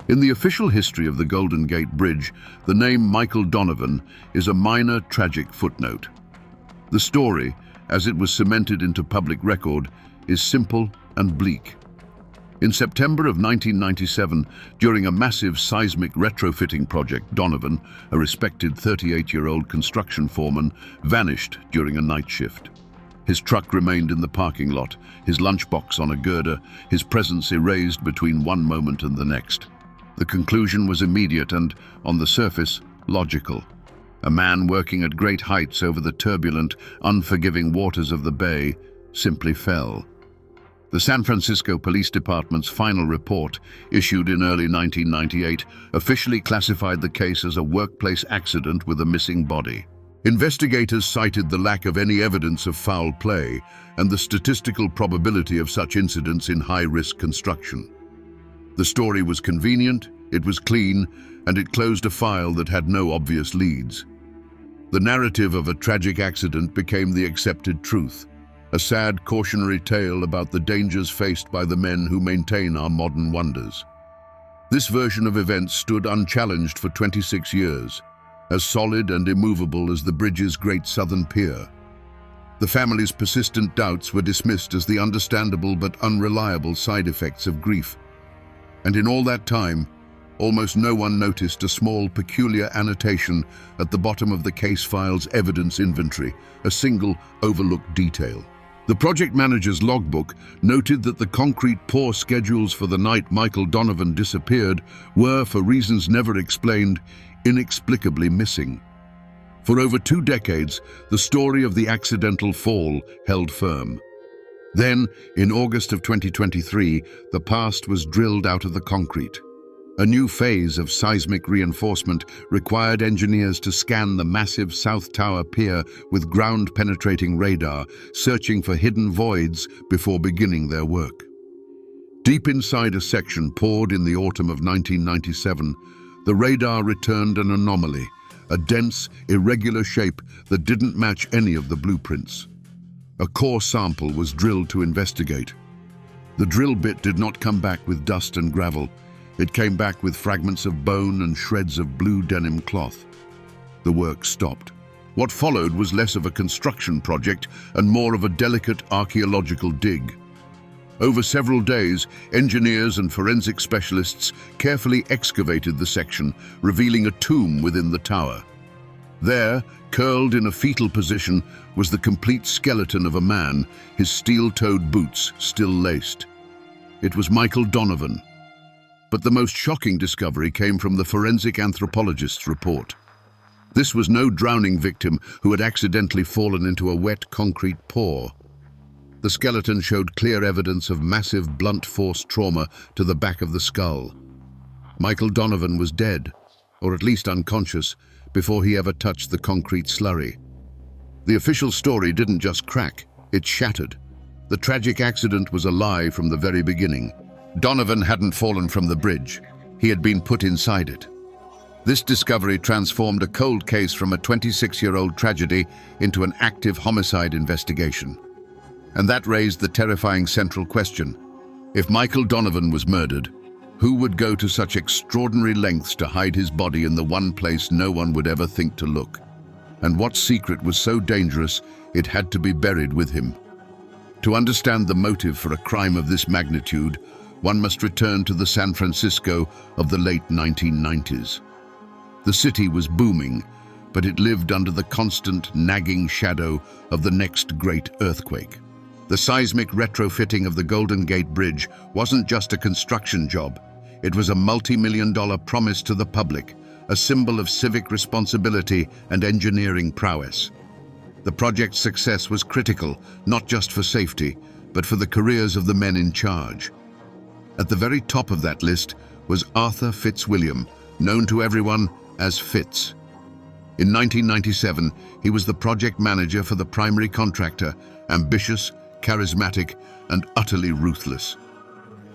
In the official history of the Golden Gate Bridge, the name Michael Donovan is a minor tragic footnote. The story, as it was cemented into public record, is simple and bleak. In September of 1997, during a massive seismic retrofitting project, Donovan, a respected 38-year-old construction foreman, vanished during a night shift. His truck remained in the parking lot, his lunchbox on a girder, his presence erased between one moment and the next. The conclusion was immediate and, on the surface, logical. A man working at great heights over the turbulent, unforgiving waters of the bay simply fell. The San Francisco Police Department's final report, issued in early 1998, officially classified the case as a workplace accident with a missing body. Investigators cited the lack of any evidence of foul play and the statistical probability of such incidents in high-risk construction. The story was convenient, it was clean, and it closed a file that had no obvious leads. The narrative of a tragic accident became the accepted truth, a sad cautionary tale about the dangers faced by the men who maintain our modern wonders. This version of events stood unchallenged for 26 years, as solid and immovable as the bridge's Great Southern Pier. The family's persistent doubts were dismissed as the understandable but unreliable side effects of grief. And in all that time, almost no one noticed a small, peculiar annotation at the bottom of the case file's evidence inventory, a single, overlooked detail. The project manager's logbook noted that the concrete pour schedules for the night Michael Donovan disappeared were, for reasons never explained, inexplicably missing. For over 2 decades, the story of the accidental fall held firm. Then, in August of 2023, the past was drilled out of the concrete. A new phase of seismic reinforcement required engineers to scan the massive South Tower Pier with ground-penetrating radar, searching for hidden voids before beginning their work. Deep inside a section poured in the autumn of 1997, the radar returned an anomaly, a dense, irregular shape that didn't match any of the blueprints. A core sample was drilled to investigate. The drill bit did not come back with dust and gravel. It came back with fragments of bone and shreds of blue denim cloth. The work stopped. What followed was less of a construction project and more of a delicate archaeological dig. Over several days, engineers and forensic specialists carefully excavated the section, revealing a tomb within the tower. There, curled in a fetal position, was the complete skeleton of a man, his steel-toed boots still laced. It was Michael Donovan. But the most shocking discovery came from the forensic anthropologist's report. This was no drowning victim who had accidentally fallen into a wet concrete pour. The skeleton showed clear evidence of massive blunt force trauma to the back of the skull. Michael Donovan was dead, or at least unconscious, before he ever touched the concrete slurry. The official story didn't just crack, it shattered. The tragic accident was a lie from the very beginning. Donovan hadn't fallen from the bridge. He had been put inside it. This discovery transformed a cold case from a 26-year-old tragedy into an active homicide investigation. And that raised the terrifying central question. If Michael Donovan was murdered, who would go to such extraordinary lengths to hide his body in the one place no one would ever think to look? And what secret was so dangerous it had to be buried with him? To understand the motive for a crime of this magnitude, one must return to the San Francisco of the late 1990s. The city was booming, but it lived under the constant, nagging shadow of the next great earthquake. The seismic retrofitting of the Golden Gate Bridge wasn't just a construction job. It was a multi-million-dollar promise to the public, a symbol of civic responsibility and engineering prowess. The project's success was critical, not just for safety, but for the careers of the men in charge. At the very top of that list was Arthur Fitzwilliam, known to everyone as Fitz. In 1997, he was the project manager for the primary contractor, ambitious, charismatic, and utterly ruthless.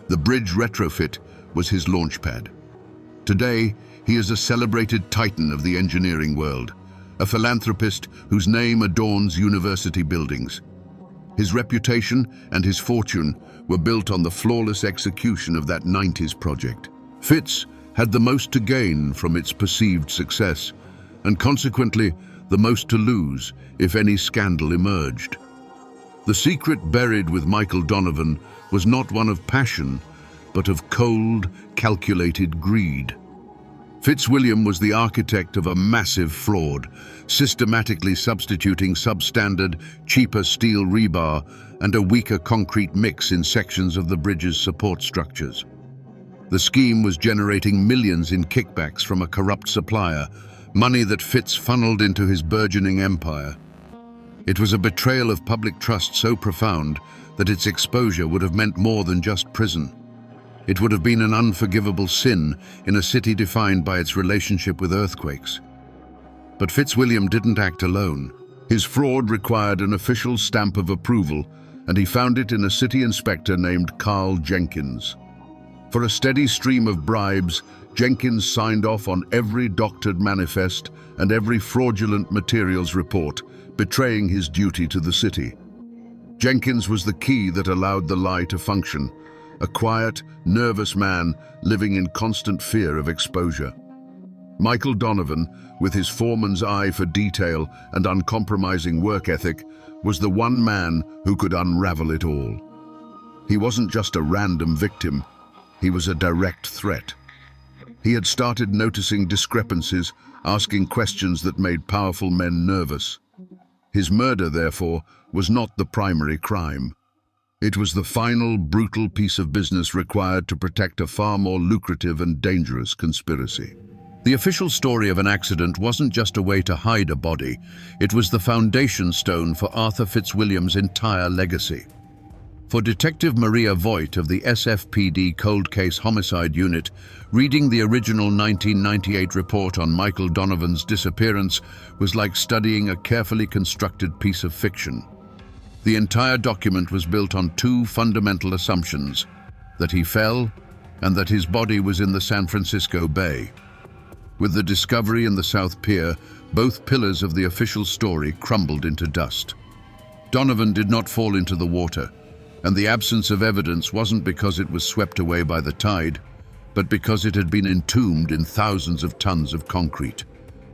The bridge retrofit was his launchpad. Today, he is a celebrated titan of the engineering world, a philanthropist whose name adorns university buildings. His reputation and his fortune were built on the flawless execution of that 90s project. Fitz had the most to gain from its perceived success, and consequently the most to lose if any scandal emerged. The secret buried with Michael Donovan was not one of passion, but of cold, calculated greed. Fitzwilliam was the architect of a massive fraud, systematically substituting substandard, cheaper steel rebar and a weaker concrete mix in sections of the bridge's support structures. The scheme was generating millions in kickbacks from a corrupt supplier, money that Fitz funneled into his burgeoning empire. It was a betrayal of public trust so profound that its exposure would have meant more than just prison. It would have been an unforgivable sin in a city defined by its relationship with earthquakes. But Fitzwilliam didn't act alone. His fraud required an official stamp of approval, and he found it in a city inspector named Carl Jenkins. For a steady stream of bribes, Jenkins signed off on every doctored manifest and every fraudulent materials report, betraying his duty to the city. Jenkins was the key that allowed the lie to function, a quiet, nervous man living in constant fear of exposure. Michael Donovan, with his foreman's eye for detail and uncompromising work ethic, was the one man who could unravel it all. He wasn't just a random victim, he was a direct threat. He had started noticing discrepancies, asking questions that made powerful men nervous. His murder, therefore, was not the primary crime. It was the final, brutal piece of business required to protect a far more lucrative and dangerous conspiracy. The official story of an accident wasn't just a way to hide a body, it was the foundation stone for Arthur Fitzwilliam's entire legacy. For Detective Maria Voigt of the SFPD Cold Case Homicide Unit, reading the original 1998 report on Michael Donovan's disappearance was like studying a carefully constructed piece of fiction. The entire document was built on two fundamental assumptions: that he fell and that his body was in the San Francisco Bay. With the discovery in the South Pier, both pillars of the official story crumbled into dust. Donovan did not fall into the water, and the absence of evidence wasn't because it was swept away by the tide, but because it had been entombed in thousands of tons of concrete.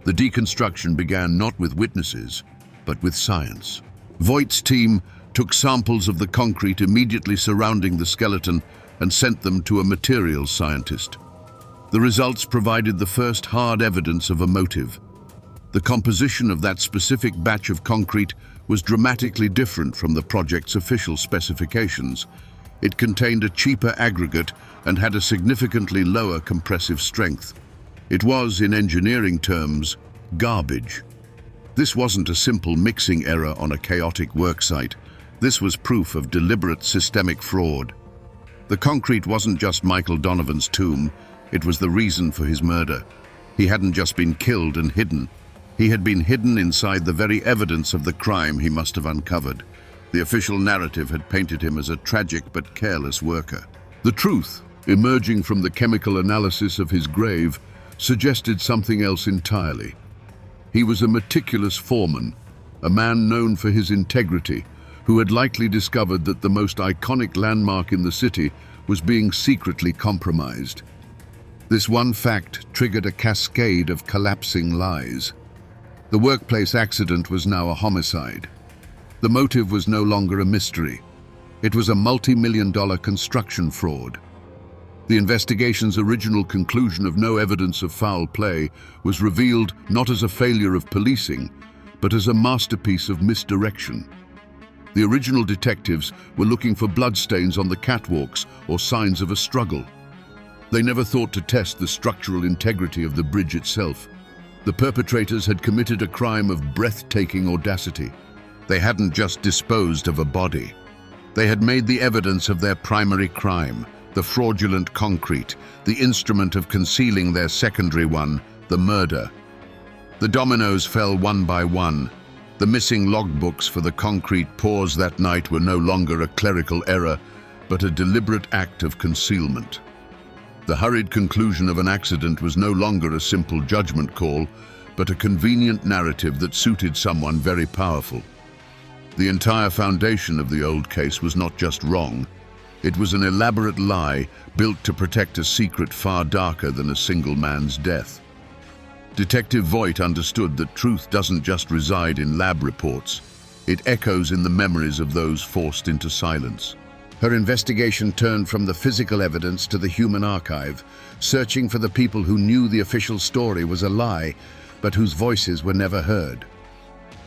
The deconstruction began not with witnesses, but with science. Voigt's team took samples of the concrete immediately surrounding the skeleton and sent them to a materials scientist. The results provided the first hard evidence of a motive. The composition of that specific batch of concrete was dramatically different from the project's official specifications. It contained a cheaper aggregate and had a significantly lower compressive strength. It was, in engineering terms, garbage. This wasn't a simple mixing error on a chaotic worksite. This was proof of deliberate systemic fraud. The concrete wasn't just Michael Donovan's tomb, it was the reason for his murder. He hadn't just been killed and hidden. He had been hidden inside the very evidence of the crime he must have uncovered. The official narrative had painted him as a tragic but careless worker. The truth, emerging from the chemical analysis of his grave, suggested something else entirely. He was a meticulous foreman, a man known for his integrity, who had likely discovered that the most iconic landmark in the city was being secretly compromised. This one fact triggered a cascade of collapsing lies. The workplace accident was now a homicide. The motive was no longer a mystery. It was a multi-million-dollar construction fraud. The investigation's original conclusion of no evidence of foul play was revealed not as a failure of policing, but as a masterpiece of misdirection. The original detectives were looking for bloodstains on the catwalks or signs of a struggle. They never thought to test the structural integrity of the bridge itself. The perpetrators had committed a crime of breathtaking audacity. They hadn't just disposed of a body. They had made the evidence of their primary crime, the fraudulent concrete, the instrument of concealing their secondary one, the murder. The dominoes fell one by one. The missing logbooks for the concrete pours that night were no longer a clerical error, but a deliberate act of concealment. The hurried conclusion of an accident was no longer a simple judgment call, but a convenient narrative that suited someone very powerful. The entire foundation of the old case was not just wrong, It was an elaborate lie built to protect a secret far darker than a single man's death. Detective Voigt understood that truth doesn't just reside in lab reports. It echoes in the memories of those forced into silence. Her investigation turned from the physical evidence to the human archive, searching for the people who knew the official story was a lie, but whose voices were never heard.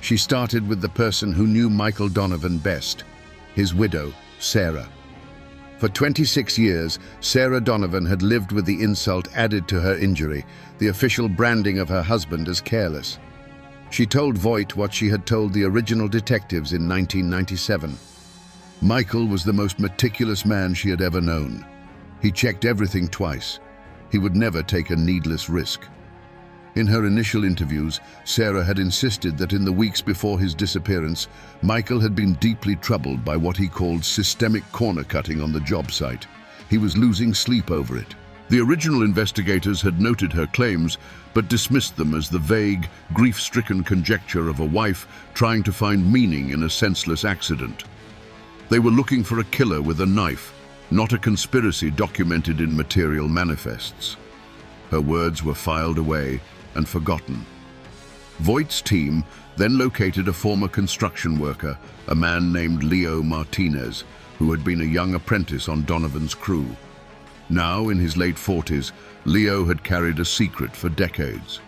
She started with the person who knew Michael Donovan best, his widow, Sarah. For 26 years, Sarah Donovan had lived with the insult added to her injury, the official branding of her husband as careless. She told Voigt what she had told the original detectives in 1997. Michael was the most meticulous man she had ever known. He checked everything twice. He would never take a needless risk. In her initial interviews, Sarah had insisted that in the weeks before his disappearance, Michael had been deeply troubled by what he called systemic corner-cutting on the job site. He was losing sleep over it. The original investigators had noted her claims, but dismissed them as the vague, grief-stricken conjecture of a wife trying to find meaning in a senseless accident. They were looking for a killer with a knife, not a conspiracy documented in material manifests. Her words were filed away and forgotten. Voigt's team then located a former construction worker, a man named Leo Martinez, who had been a young apprentice on Donovan's crew. Now, in his late 40s, Leo had carried a secret for decades.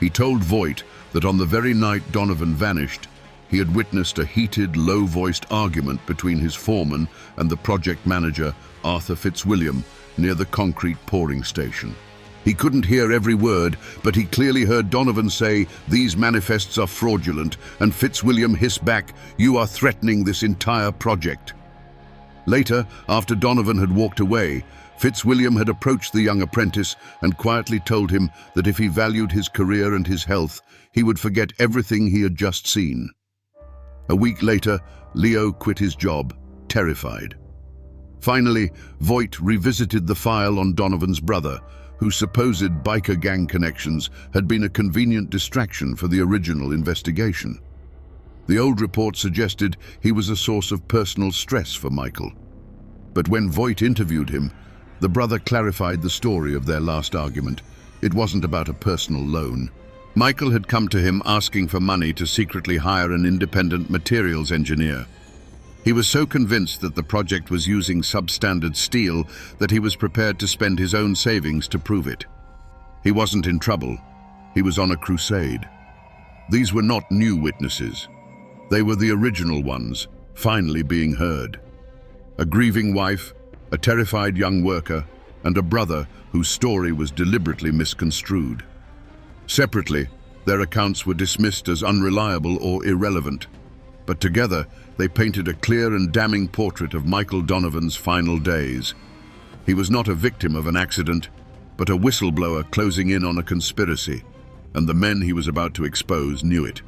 He told Voigt that on the very night Donovan vanished, he had witnessed a heated, low-voiced argument between his foreman and the project manager, Arthur Fitzwilliam, near the concrete pouring station. He couldn't hear every word, but he clearly heard Donovan say, "These manifests are fraudulent," and Fitzwilliam hiss back, "You are threatening this entire project." Later, after Donovan had walked away, Fitzwilliam had approached the young apprentice and quietly told him that if he valued his career and his health, he would forget everything he had just seen. A week later, Leo quit his job, terrified. Finally, Voigt revisited the file on Donovan's brother, whose supposed biker gang connections had been a convenient distraction for the original investigation. The old report suggested he was a source of personal stress for Michael. But when Voigt interviewed him, the brother clarified the story of their last argument. It wasn't about a personal loan. Michael had come to him asking for money to secretly hire an independent materials engineer. He was so convinced that the project was using substandard steel that he was prepared to spend his own savings to prove it. He wasn't in trouble. He was on a crusade. These were not new witnesses. They were the original ones, finally being heard. A grieving wife, a terrified young worker, and a brother whose story was deliberately misconstrued. Separately, their accounts were dismissed as unreliable or irrelevant, but together they painted a clear and damning portrait of Michael Donovan's final days. He was not a victim of an accident, but a whistleblower closing in on a conspiracy, and the men he was about to expose knew it.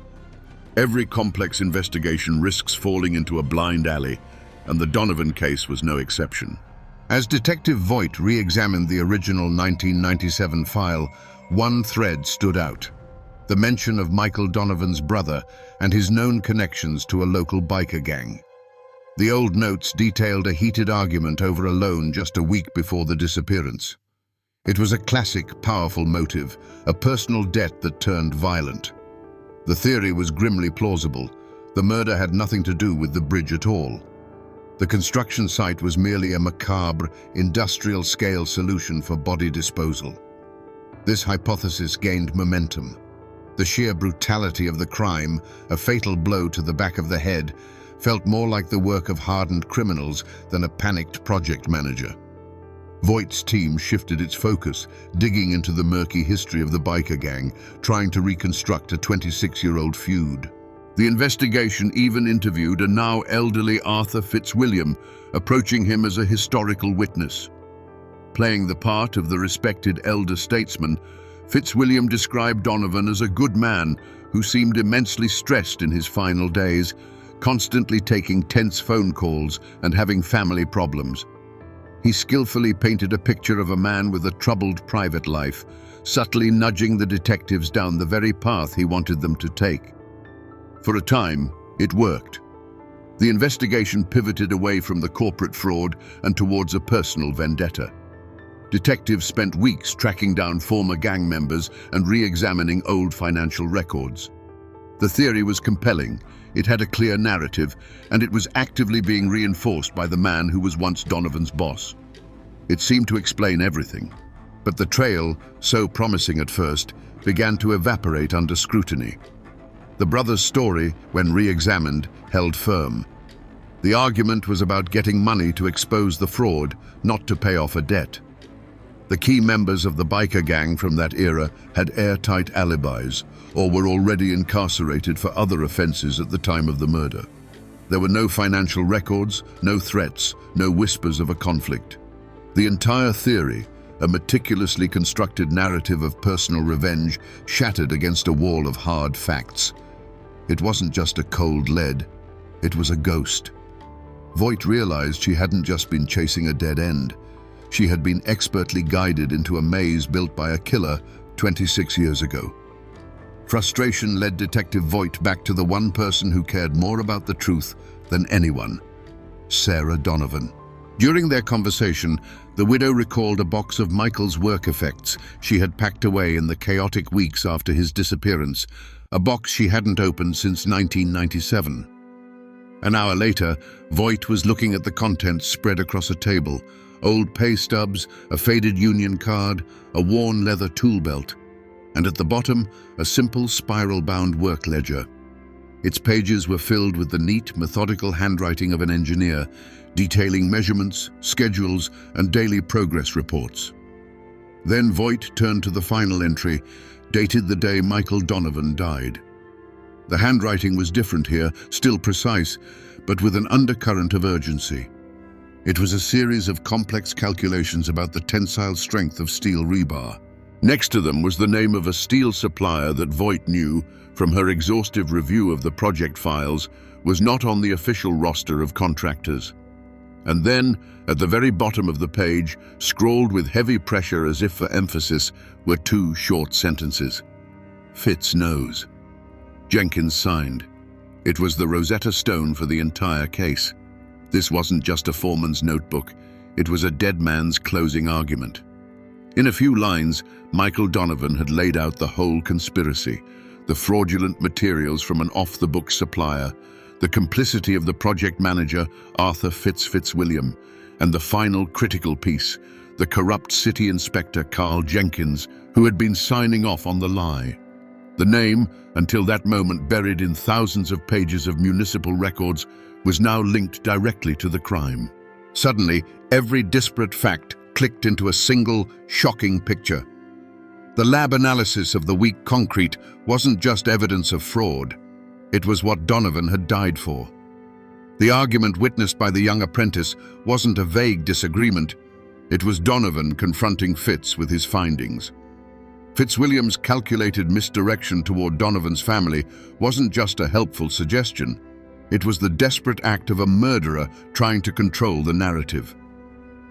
Every complex investigation risks falling into a blind alley, and the Donovan case was no exception. As Detective Voigt re-examined the original 1997 file, one thread stood out: the mention of Michael Donovan's brother and his known connections to a local biker gang. The old notes detailed a heated argument over a loan just a week before the disappearance. It was a classic, powerful motive, a personal debt that turned violent. The theory was grimly plausible. The murder had nothing to do with the bridge at all. The construction site was merely a macabre, industrial-scale solution for body disposal. This hypothesis gained momentum. The sheer brutality of the crime, a fatal blow to the back of the head, felt more like the work of hardened criminals than a panicked project manager. Voigt's team shifted its focus, digging into the murky history of the biker gang, trying to reconstruct a 26-year-old feud. The investigation even interviewed a now elderly Arthur Fitzwilliam, approaching him as a historical witness. Playing the part of the respected elder statesman, Fitzwilliam described Donovan as a good man who seemed immensely stressed in his final days, constantly taking tense phone calls and having family problems. He skillfully painted a picture of a man with a troubled private life, subtly nudging the detectives down the very path he wanted them to take. For a time, it worked. The investigation pivoted away from the corporate fraud and towards a personal vendetta. Detectives spent weeks tracking down former gang members and re-examining old financial records. The theory was compelling, it had a clear narrative, and it was actively being reinforced by the man who was once Donovan's boss. It seemed to explain everything, but the trail, so promising at first, began to evaporate under scrutiny. The brothers' story, when re-examined, held firm. The argument was about getting money to expose the fraud, not to pay off a debt. The key members of the biker gang from that era had airtight alibis, or were already incarcerated for other offenses at the time of the murder. There were no financial records, no threats, no whispers of a conflict. The entire theory, a meticulously constructed narrative of personal revenge, shattered against a wall of hard facts. It wasn't just a cold lead, it was a ghost. Voight realized she hadn't just been chasing a dead end. She had been expertly guided into a maze built by a killer 26 years ago. Frustration led Detective Voight back to the one person who cared more about the truth than anyone: Sarah Donovan. During their conversation, the widow recalled a box of Michael's work effects she had packed away in the chaotic weeks after his disappearance, a box she hadn't opened since 1997. An hour later, Voight was looking at the contents spread across a table: old pay stubs, a faded union card, a worn leather tool belt, and at the bottom, a simple spiral-bound work ledger. Its pages were filled with the neat, methodical handwriting of an engineer, detailing measurements, schedules, and daily progress reports. Then Voight turned to the final entry, dated the day Michael Donovan died. The handwriting was different here, still precise, but with an undercurrent of urgency. It was a series of complex calculations about the tensile strength of steel rebar. Next to them was the name of a steel supplier that Voight knew, from her exhaustive review of the project files, was not on the official roster of contractors. And then, at the very bottom of the page, scrawled with heavy pressure as if for emphasis, were two short sentences. Fitz knows. Jenkins signed. It was the Rosetta Stone for the entire case. This wasn't just a foreman's notebook, it was a dead man's closing argument. In a few lines, Michael Donovan had laid out the whole conspiracy: the fraudulent materials from an off-the-book supplier, the complicity of the project manager, Arthur Fitzwilliam, and the final critical piece, the corrupt city inspector, Carl Jenkins, who had been signing off on the lie. The name, until that moment buried in thousands of pages of municipal records, was now linked directly to the crime. Suddenly, every disparate fact clicked into a single, shocking picture. The lab analysis of the weak concrete wasn't just evidence of fraud. It was what Donovan had died for. The argument witnessed by the young apprentice wasn't a vague disagreement. It was Donovan confronting Fitz with his findings. Fitzwilliam's calculated misdirection toward Donovan's family wasn't just a helpful suggestion. It was the desperate act of a murderer trying to control the narrative.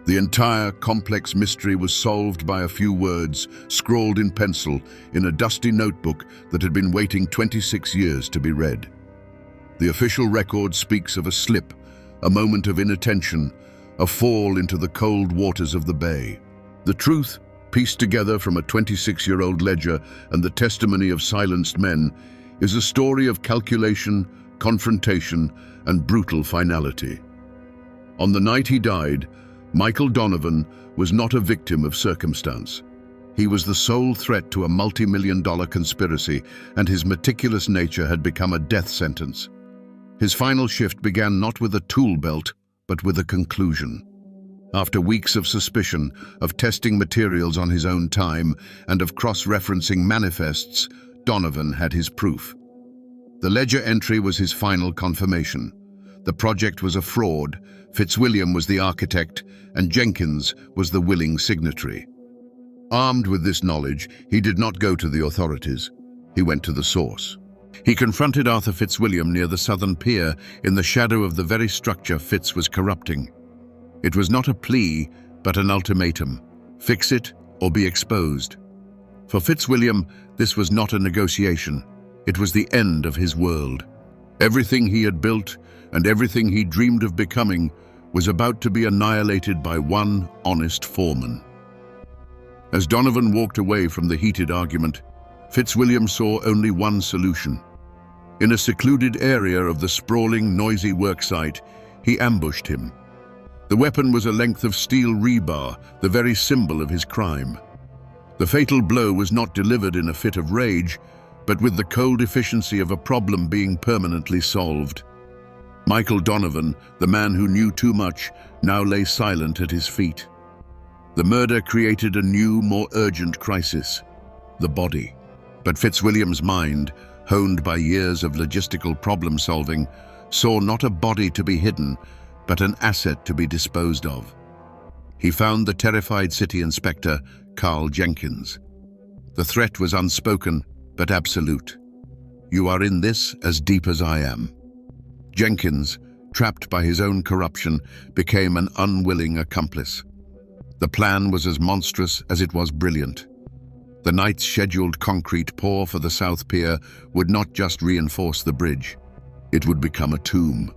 The entire complex mystery was solved by a few words, scrawled in pencil, in a dusty notebook that had been waiting 26 years to be read. The official record speaks of a slip, a moment of inattention, a fall into the cold waters of the bay. The truth, pieced together from a 26-year-old ledger and the testimony of silenced men, is a story of calculation, confrontation, and brutal finality. On the night he died, Michael Donovan was not a victim of circumstance. He was the sole threat to a multi-million-dollar conspiracy, and his meticulous nature had become a death sentence. His final shift began not with a tool belt, but with a conclusion. After weeks of suspicion, of testing materials on his own time, and of cross-referencing manifests, Donovan had his proof. The ledger entry was his final confirmation. The project was a fraud, Fitzwilliam was the architect, and Jenkins was the willing signatory. Armed with this knowledge, he did not go to the authorities. He went to the source. He confronted Arthur Fitzwilliam near the southern pier in the shadow of the very structure Fitz was corrupting. It was not a plea, but an ultimatum. Fix it or be exposed. For Fitzwilliam, this was not a negotiation. It was the end of his world. Everything he had built and everything he dreamed of becoming was about to be annihilated by one honest foreman. As Donovan walked away from the heated argument, Fitzwilliam saw only one solution. In a secluded area of the sprawling, noisy worksite, he ambushed him. The weapon was a length of steel rebar, the very symbol of his crime. The fatal blow was not delivered in a fit of rage, but with the cold efficiency of a problem being permanently solved. Michael Donovan, the man who knew too much, now lay silent at his feet. The murder created a new, more urgent crisis: the body. But Fitzwilliam's mind, honed by years of logistical problem-solving, saw not a body to be hidden, but an asset to be disposed of. He found the terrified city inspector, Carl Jenkins. The threat was unspoken, but absolute. "You are in this as deep as I am." Jenkins, trapped by his own corruption, became an unwilling accomplice. The plan was as monstrous as it was brilliant. The night's scheduled concrete pour for the South Pier would not just reinforce the bridge, it would become a tomb.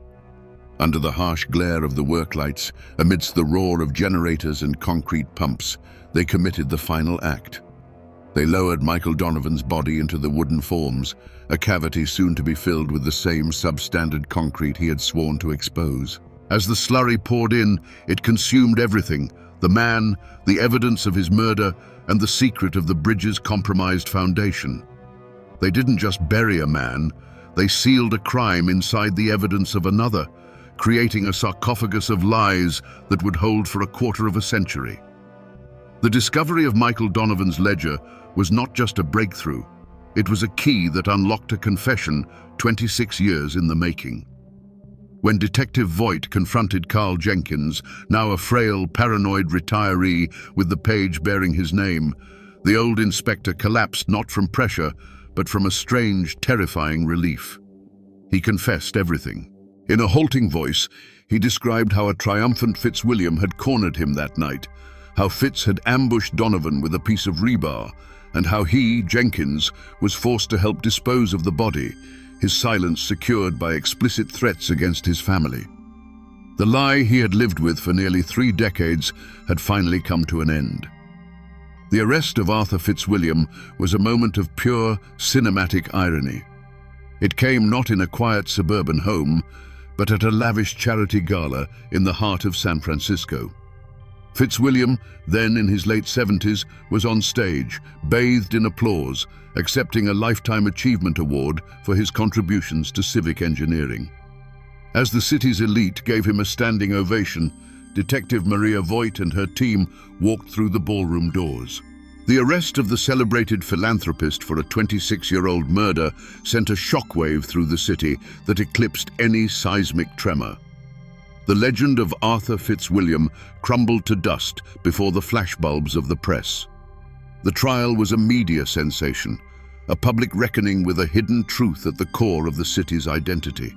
Under the harsh glare of the work lights, amidst the roar of generators and concrete pumps, they committed the final act. They lowered Michael Donovan's body into the wooden forms, a cavity soon to be filled with the same substandard concrete he had sworn to expose. As the slurry poured in, it consumed everything: the man, the evidence of his murder, and the secret of the bridge's compromised foundation. They didn't just bury a man, they sealed a crime inside the evidence of another, creating a sarcophagus of lies that would hold for a quarter of a century. The discovery of Michael Donovan's ledger was not just a breakthrough, it was a key that unlocked a confession 26 years in the making. When Detective Voigt confronted Carl Jenkins, now a frail, paranoid retiree with the page bearing his name, the old inspector collapsed not from pressure, but from a strange, terrifying relief. He confessed everything. In a halting voice, he described how a triumphant Fitzwilliam had cornered him that night, how Fitz had ambushed Donovan with a piece of rebar, and how he, Jenkins, was forced to help dispose of the body, his silence secured by explicit threats against his family. The lie he had lived with for nearly 3 decades had finally come to an end. The arrest of Arthur Fitzwilliam was a moment of pure, cinematic irony. It came not in a quiet suburban home, but at a lavish charity gala in the heart of San Francisco. Fitzwilliam, then in his late 70s, was on stage, bathed in applause, accepting a Lifetime Achievement Award for his contributions to civic engineering. As the city's elite gave him a standing ovation, Detective Maria Voigt and her team walked through the ballroom doors. The arrest of the celebrated philanthropist for a 26-year-old murder sent a shockwave through the city that eclipsed any seismic tremor. The legend of Arthur Fitzwilliam crumbled to dust before the flashbulbs of the press. The trial was a media sensation, a public reckoning with a hidden truth at the core of the city's identity.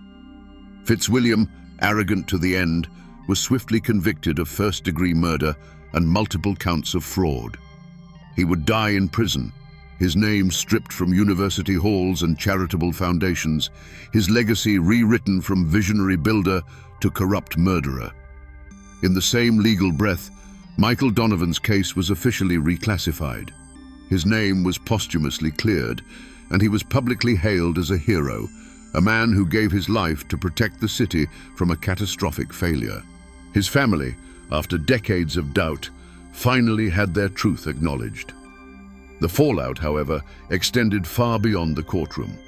Fitzwilliam, arrogant to the end, was swiftly convicted of first-degree murder and multiple counts of fraud. He would die in prison, his name stripped from university halls and charitable foundations, his legacy rewritten from visionary builder to corrupt murderer. In the same legal breath, Michael Donovan's case was officially reclassified. His name was posthumously cleared, and he was publicly hailed as a hero, a man who gave his life to protect the city from a catastrophic failure. His family, after decades of doubt, finally had their truth acknowledged. The fallout, however, extended far beyond the courtroom.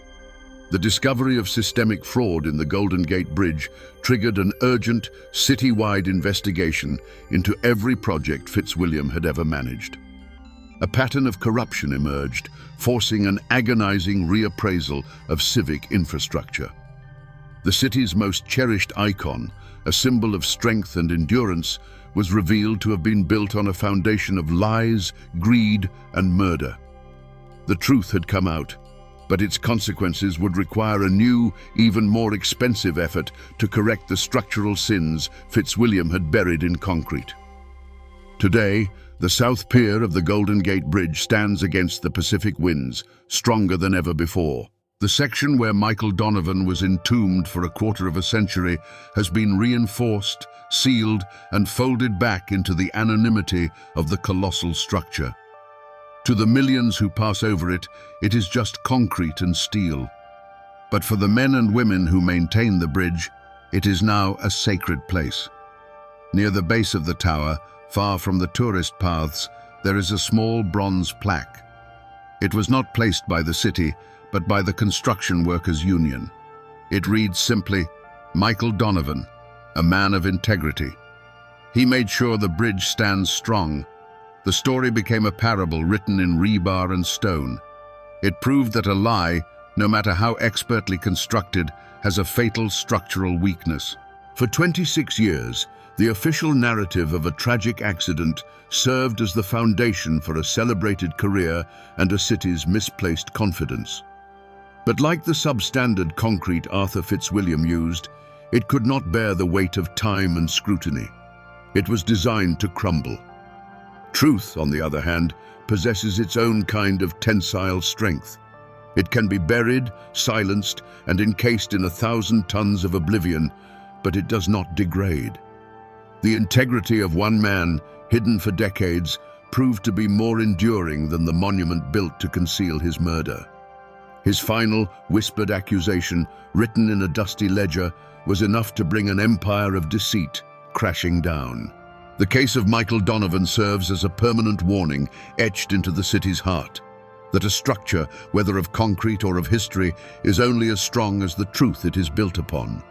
The discovery of systemic fraud in the Golden Gate Bridge triggered an urgent, city-wide investigation into every project Fitzwilliam had ever managed. A pattern of corruption emerged, forcing an agonizing reappraisal of civic infrastructure. The city's most cherished icon, a symbol of strength and endurance, was revealed to have been built on a foundation of lies, greed, and murder. The truth had come out, but its consequences would require a new, even more expensive effort to correct the structural sins Fitzwilliam had buried in concrete. Today, the South Pier of the Golden Gate Bridge stands against the Pacific winds, stronger than ever before. The section where Michael Donovan was entombed for a quarter of a century has been reinforced, sealed, and folded back into the anonymity of the colossal structure. To the millions who pass over it, it is just concrete and steel. But for the men and women who maintain the bridge, it is now a sacred place. Near the base of the tower, far from the tourist paths, there is a small bronze plaque. It was not placed by the city, but by the Construction Workers' Union. It reads simply, "Michael Donovan, a man of integrity." He made sure the bridge stands strong. The story became a parable written in rebar and stone. It proved that a lie, no matter how expertly constructed, has a fatal structural weakness. For 26 years, the official narrative of a tragic accident served as the foundation for a celebrated career and a city's misplaced confidence. But like the substandard concrete Arthur Fitzwilliam used, it could not bear the weight of time and scrutiny. It was designed to crumble. Truth, on the other hand, possesses its own kind of tensile strength. It can be buried, silenced, and encased in 1,000 tons of oblivion, but it does not degrade. The integrity of one man, hidden for decades, proved to be more enduring than the monument built to conceal his murder. His final, whispered accusation, written in a dusty ledger, was enough to bring an empire of deceit crashing down. The case of Michael Donovan serves as a permanent warning etched into the city's heart, that a structure, whether of concrete or of history, is only as strong as the truth it is built upon.